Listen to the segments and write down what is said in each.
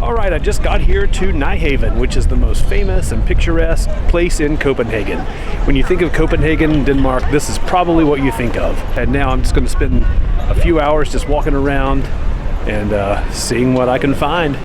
Alright, I just got here to Nyhavn, which is the most famous and picturesque place in Copenhagen. When you think of Copenhagen, Denmark, this is probably what you think of. And now I'm just going to spend a few hours just walking around and seeing what I can find.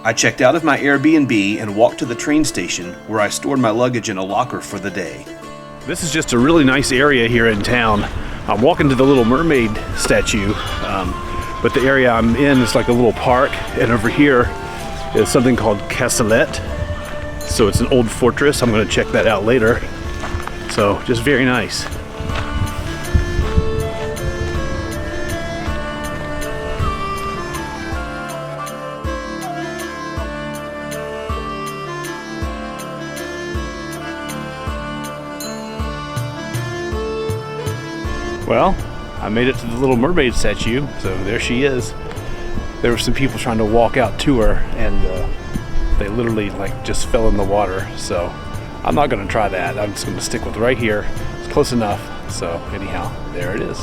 I checked out of my Airbnb and walked to the train station where I stored my luggage in a locker for the day. This is just a really nice area here in town. I'm walking to the Little Mermaid Statue, but the area I'm in is like a little park, and over here is something called Kastellet. So it's an old fortress. I'm going to check that out later. So just very nice. Well, I made it to the Little Mermaid Statue, so there she is. There were some people trying to walk out to her, and they literally just fell in the water. So I'm not going to try that. I'm just going to stick with right here. It's close enough. So anyhow, there it is.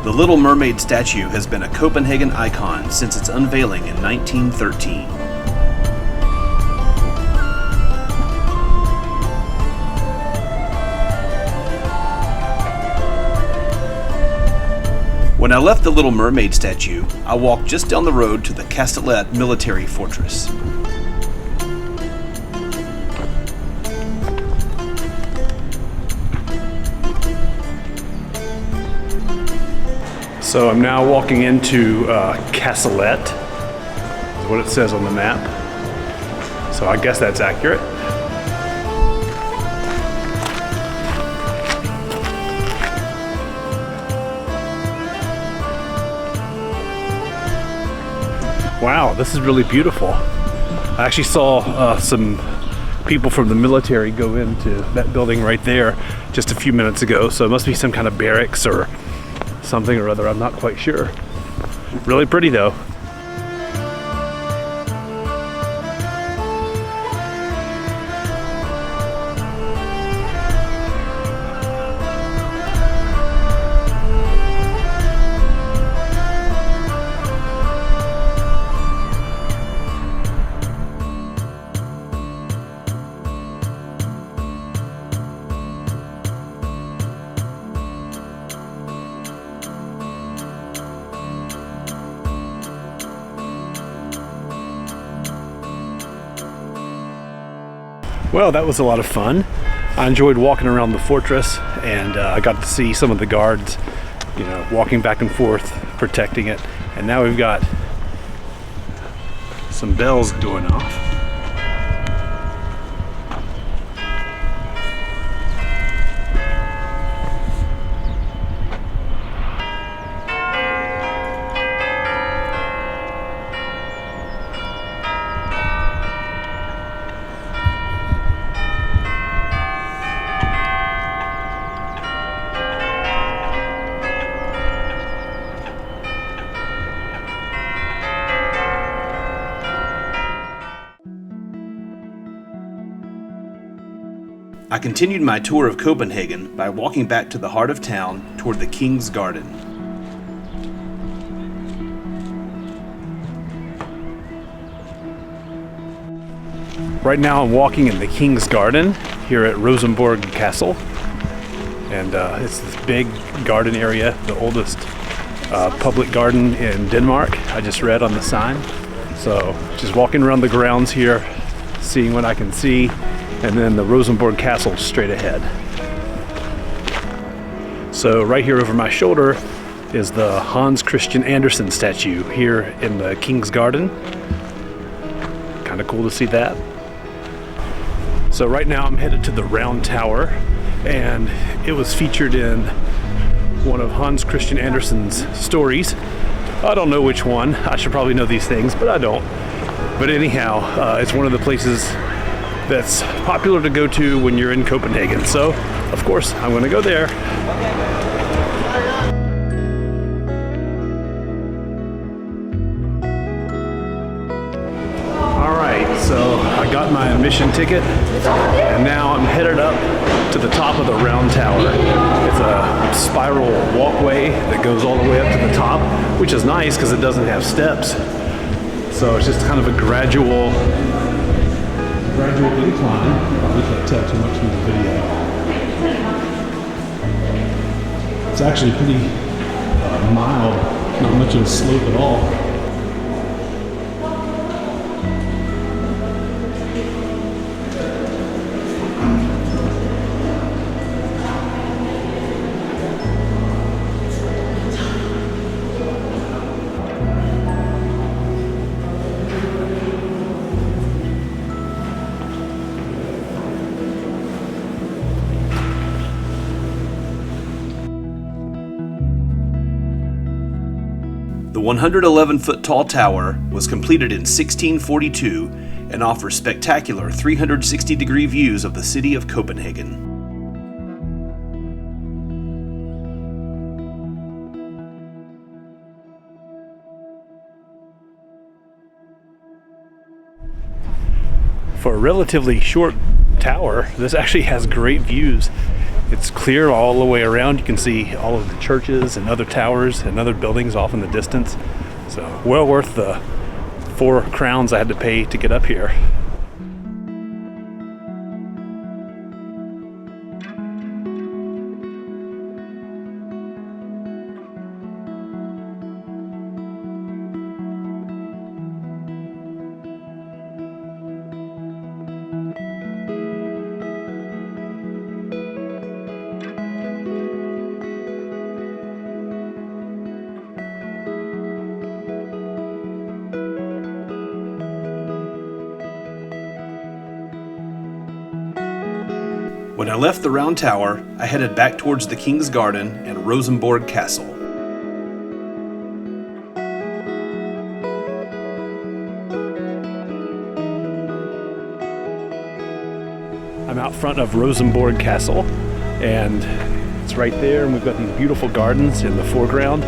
The Little Mermaid Statue has been a Copenhagen icon since its unveiling in 1913. When I left the Little Mermaid Statue, I walked just down the road to the Kastellet military fortress. So I'm now walking into Kastellet, is what it says on the map. So I guess that's accurate. Wow, this is really beautiful. I actually saw some people from the military go into that building right there just a few minutes ago, so it must be some kind of barracks or something or other, I'm not quite sure. Really pretty though. Well, that was a lot of fun. I enjoyed walking around the fortress, and I got to see some of the guards, walking back and forth, protecting it. And now we've got some bells going off. I continued my tour of Copenhagen by walking back to the heart of town toward the King's Garden. Right now I'm walking in the King's Garden here at Rosenborg Castle, and it's this big garden area, the oldest public garden in Denmark. I just read on the sign. So just walking around the grounds here, seeing what I can see, and then the Rosenborg Castle straight ahead. So right here over my shoulder is the Hans Christian Andersen statue here in the King's Garden. Kind of cool to see that. So right now I'm headed to the Round Tower, and it was featured in one of Hans Christian Andersen's stories. I don't know which one. I should probably know these things, but I don't. But anyhow, it's one of the places that's popular to go to when you're in Copenhagen. So, of course, I'm going to go there. admission ticket, and now I'm headed up to the top of the round tower. It's a spiral walkway that goes all the way up to the top, which is nice because it doesn't have steps. So it's just kind of a gradual incline. Probably can't tell too much from the video. It's actually pretty mild, not much of a slope at all. The 111-foot tall tower was completed in 1642 and offers spectacular 360-degree views of the city of Copenhagen. For a relatively short tower, this actually has great views. It's clear all the way around. You can see all of the churches and other towers and other buildings off in the distance. So well worth the 4 crowns I had to pay to get up here. When I left the round tower, I headed back towards the King's Garden and Rosenborg Castle. I'm out front of Rosenborg Castle, and it's right there, and we've got these beautiful gardens in the foreground.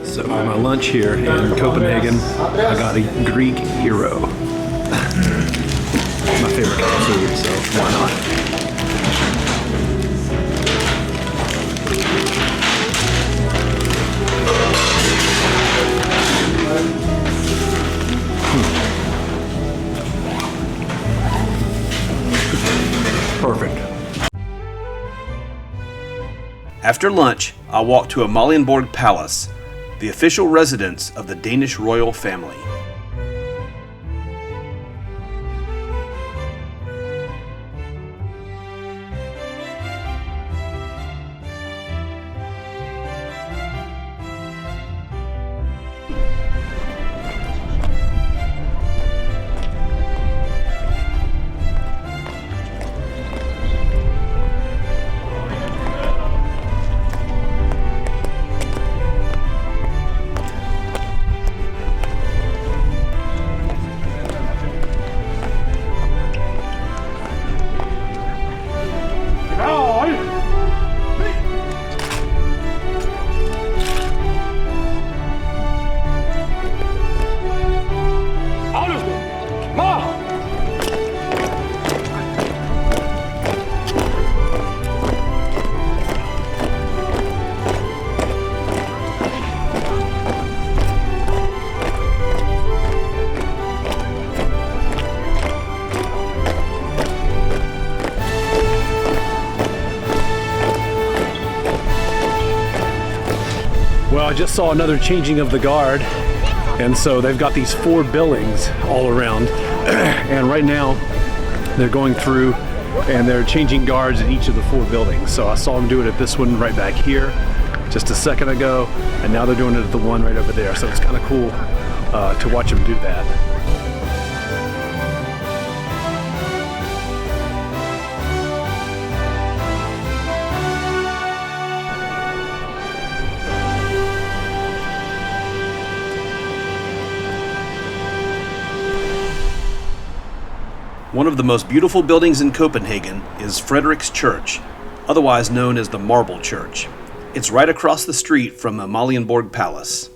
So for my lunch here in Copenhagen, I got a Greek gyro. My favorite kind of food, so why not? Perfect. After lunch, I walked to Amalienborg Palace, the official residence of the Danish Royal Family. Well, I just saw another changing of the guard, and so they've got these 4 buildings all around, and right now they're going through and they're changing guards at each of the 4 buildings. So I saw them do it at this one right back here just a second ago, and now they're doing it at the one right over there. So it's kind of cool to watch them do that. One of the most beautiful buildings in Copenhagen is Frederick's Church, otherwise known as the Marble Church. It's right across the street from Amalienborg Palace.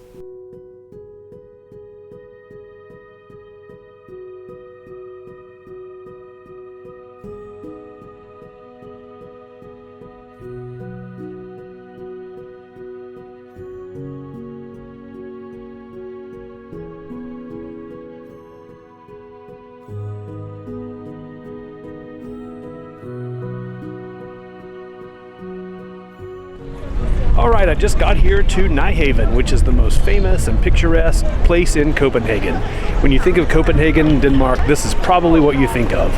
Alright, I just got here to Nyhavn, which is the most famous and picturesque place in Copenhagen. When you think of Copenhagen, Denmark, this is probably what you think of.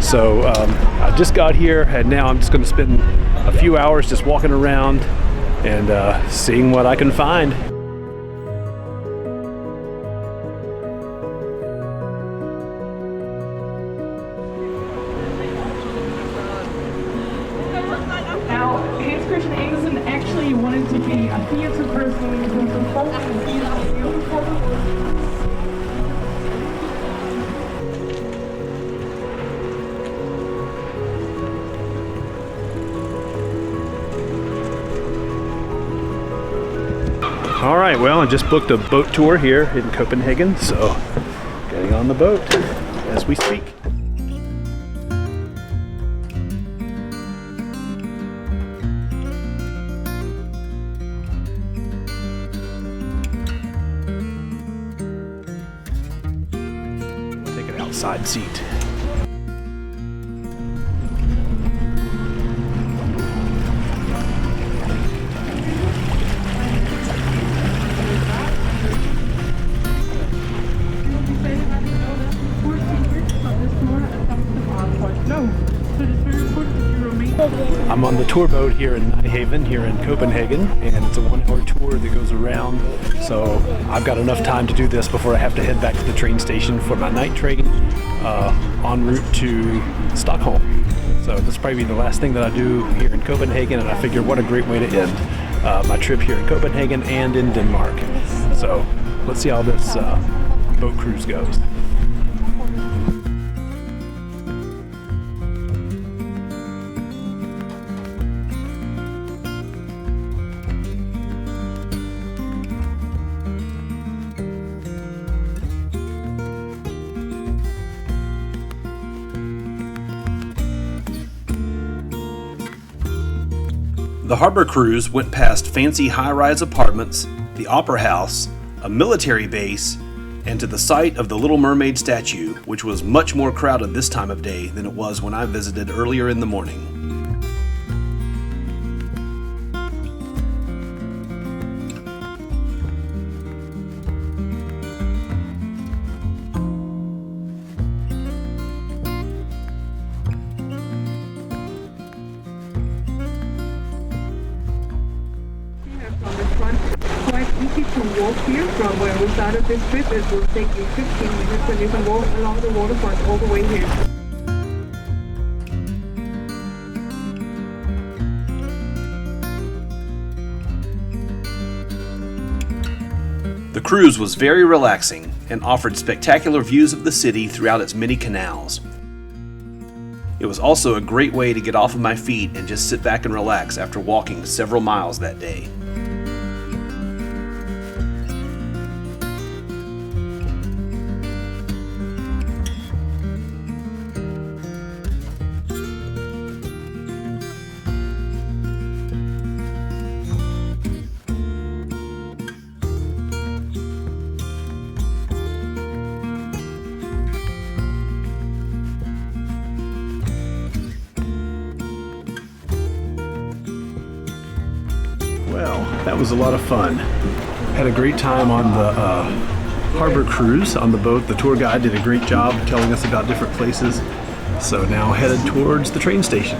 So I just got here, and now I'm just going to spend a few hours just walking around and seeing what I can find. Actually wanted to be a theater person because of folk and theater. All right, well, I just booked a boat tour here in Copenhagen, so getting on the boat as we speak. Side seat. I'm on the tour boat here in Nyhavn, here in Copenhagen, and it's a 1-hour tour that goes around, so I've got enough time to do this before I have to head back to the train station for my night train en route to Stockholm. So this will probably be the last thing that I do here in Copenhagen, and I figure what a great way to end my trip here in Copenhagen and in Denmark. So let's see how this boat cruise goes. The harbor cruise went past fancy high-rise apartments, the opera house, a military base, and to the site of the Little Mermaid Statue, which was much more crowded this time of day than it was when I visited earlier in the morning. Quite easy to walk here from where we started this trip. It will take you 15 minutes and you can walk along the waterfront all the way here. The cruise was very relaxing and offered spectacular views of the city throughout its many canals. It was also a great way to get off of my feet and just sit back and relax after walking several miles that day. Well, that was a lot of fun. Had a great time on the harbor cruise on the boat. The tour guide did a great job telling us about different places. So now headed towards the train station.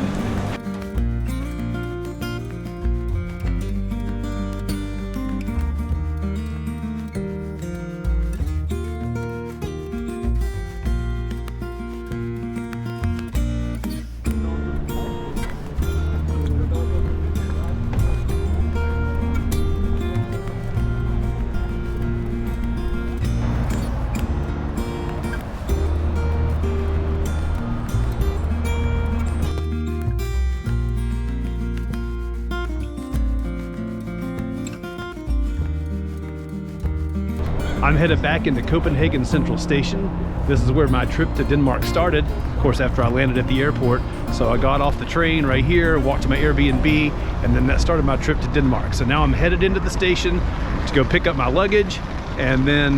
I'm headed back into Copenhagen Central Station. This is where my trip to Denmark started, of course, after I landed at the airport. So I got off the train right here, walked to my Airbnb, and then that started my trip to Denmark. So now I'm headed into the station to go pick up my luggage, and then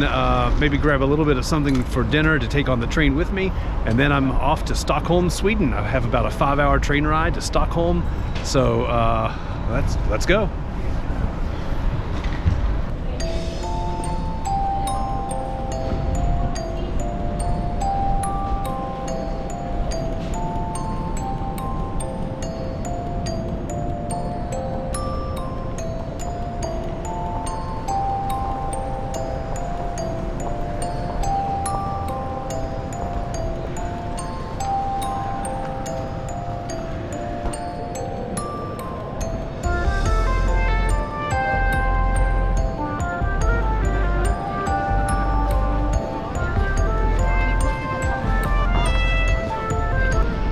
maybe grab a little bit of something for dinner to take on the train with me. And then I'm off to Stockholm, Sweden. I have about a 5-hour train ride to Stockholm. So let's go.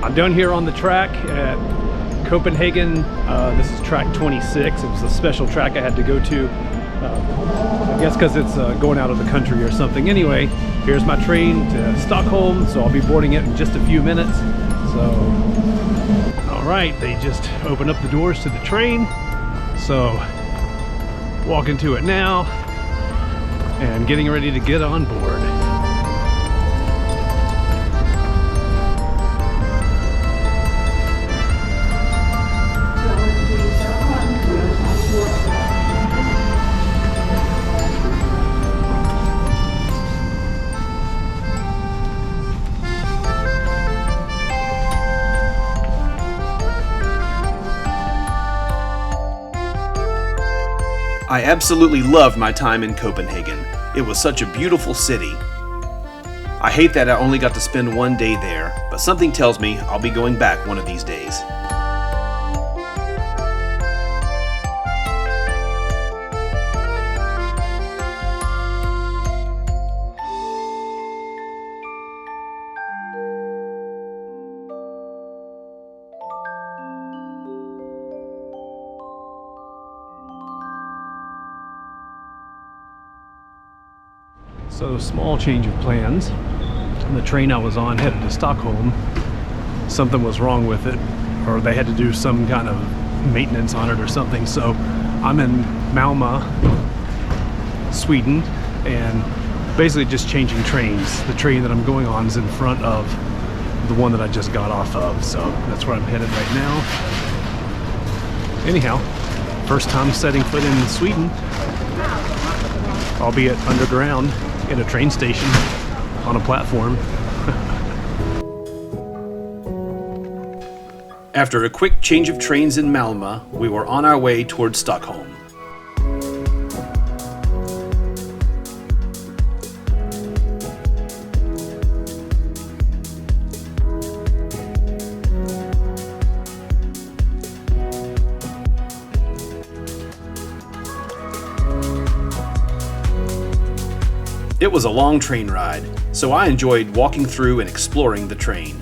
I'm down here on the track at Copenhagen. This is track 26. It was a special track I had to go to, I guess because it's going out of the country or something. Anyway, here's my train to Stockholm, so I'll be boarding it in just a few minutes. So, all right, they just opened up the doors to the train. So, walking to it now and getting ready to get on board. I absolutely loved my time in Copenhagen. It was such a beautiful city. I hate that I only got to spend one day there, but something tells me I'll be going back one of these days. So, small change of plans. The train I was on headed to Stockholm, something was wrong with it, or they had to do some kind of maintenance on it or something. So I'm in Malmö, Sweden, and basically just changing trains. The train that I'm going on is in front of the one that I just got off of, so that's where I'm headed right now. Anyhow, first time setting foot in Sweden, albeit underground, in a train station, on a platform. After a quick change of trains in Malmö, we were on our way towards Stockholm. It was a long train ride, so I enjoyed walking through and exploring the train.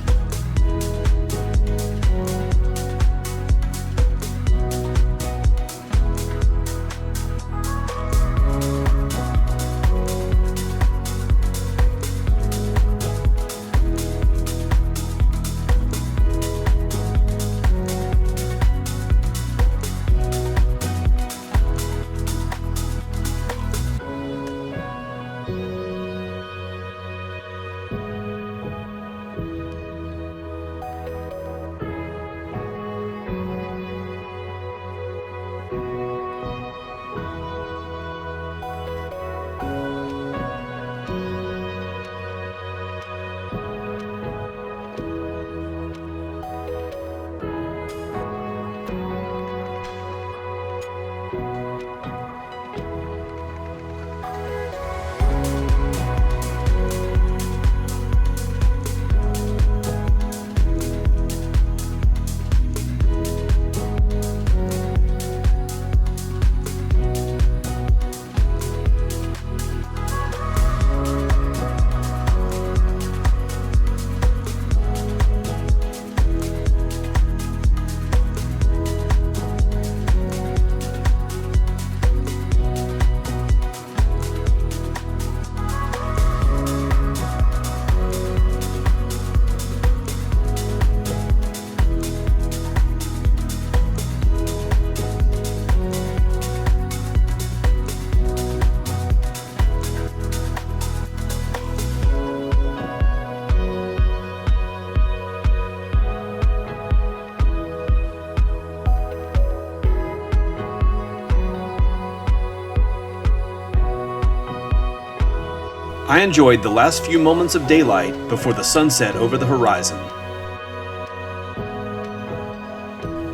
I enjoyed the last few moments of daylight before the sunset over the horizon.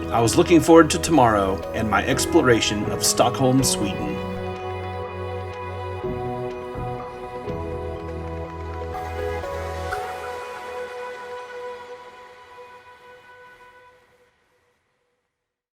I was looking forward to tomorrow and my exploration of Stockholm, Sweden.